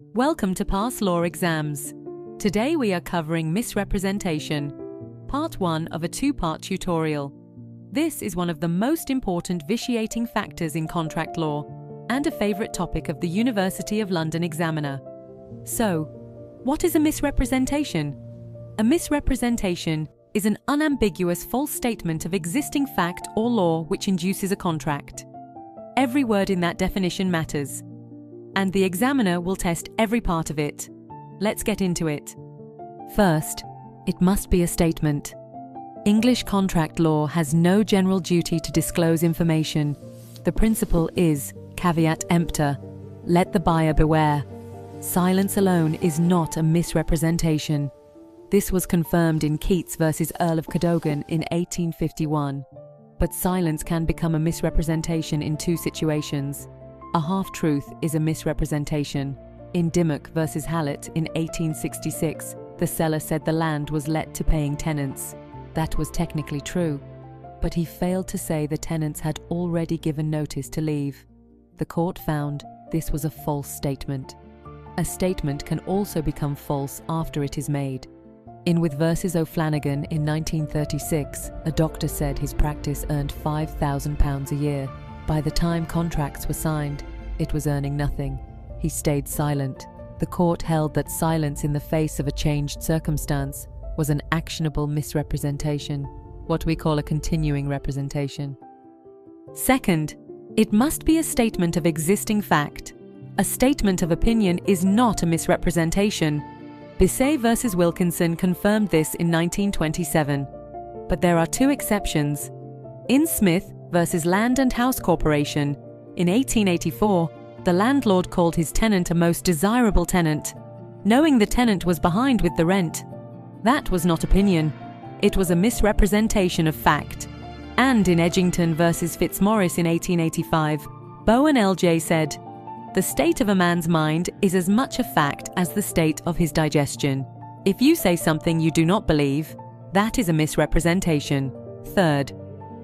Welcome to Pass Law Exams. Today we are covering misrepresentation, part 1 of a two-part tutorial. This is one of the most important vitiating factors in contract law and a favourite topic of the University of London examiner. So, what is a misrepresentation? A misrepresentation is an unambiguous false statement of existing fact or law which induces a contract. Every word in that definition matters, and the examiner will test every part of it. Let's get into it. First, it must be a statement. English contract law has no general duty to disclose information. The principle is caveat emptor, let the buyer beware. Silence alone is not a misrepresentation. This was confirmed in Keats versus Earl of Cadogan in 1851. But silence can become a misrepresentation in two situations. A half-truth is a misrepresentation. In Dimmock versus Hallett in 1866, the seller said the land was let to paying tenants. That was technically true, but he failed to say the tenants had already given notice to leave. The court found this was a false statement. A statement can also become false after it is made. In With versus O'Flanagan in 1936, a doctor said his practice earned £5,000 a year. By the time contracts were signed, it was earning nothing. He stayed silent. The court held that silence in the face of a changed circumstance was an actionable misrepresentation, what we call a continuing representation. Second, it must be a statement of existing fact. A statement of opinion is not a misrepresentation. Bisset versus Wilkinson confirmed this in 1927. But there are two exceptions. In Smith versus Land and House Corporation, in 1884, the landlord called his tenant a most desirable tenant, knowing the tenant was behind with the rent. That was not opinion. It was a misrepresentation of fact. And in Edgington versus Fitzmaurice in 1885, Bowen L.J. said, "The state of a man's mind is as much a fact as the state of his digestion. If you say something you do not believe, that is a misrepresentation." Third,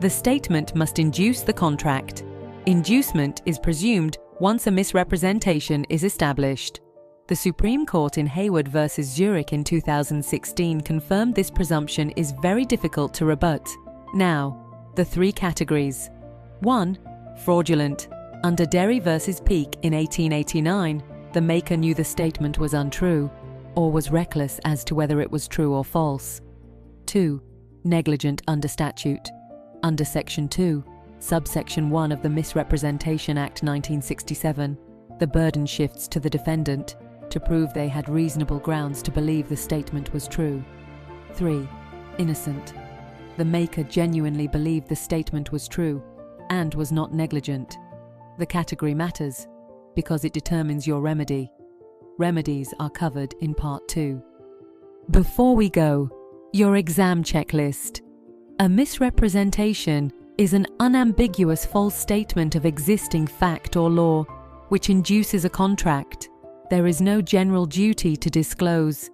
the statement must induce the contract. Inducement is presumed once a misrepresentation is established. The Supreme Court in Hayward versus Zurich in 2016 confirmed this presumption is very difficult to rebut. Now, the three categories. 1. Fraudulent. Under Derry versus Peake in 1889, the maker knew the statement was untrue, or was reckless as to whether it was true or false. 2. Negligent under statute. Under Section 2, Subsection 1 of the Misrepresentation Act 1967, the burden shifts to the defendant to prove they had reasonable grounds to believe the statement was true. 3. Innocent. The maker genuinely believed the statement was true and was not negligent. The category matters because it determines your remedy. Remedies are covered in Part 2. Before we go, your exam checklist. A misrepresentation is an unambiguous false statement of existing fact or law which induces a contract. There is no general duty to disclose,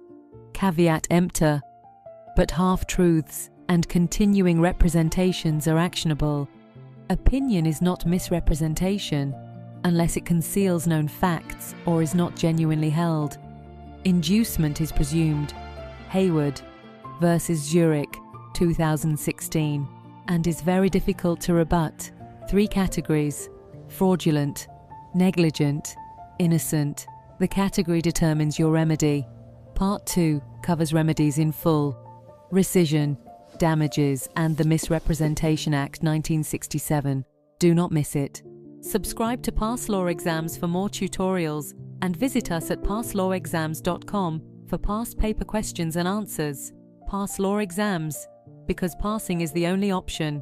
caveat emptor, but half-truths and continuing representations are actionable. Opinion is not misrepresentation unless it conceals known facts or is not genuinely held. Inducement is presumed. Hayward versus Zurich, 2016, and is very difficult to rebut. Three categories: fraudulent, negligent, innocent. The category determines your remedy. Part 2 covers remedies in full: rescission, damages, and the Misrepresentation Act 1967. Do not miss it. Subscribe to Pass Law Exams for more tutorials and visit us at passlawexams.com for past paper questions and answers. Pass Law Exams, because passing is the only option.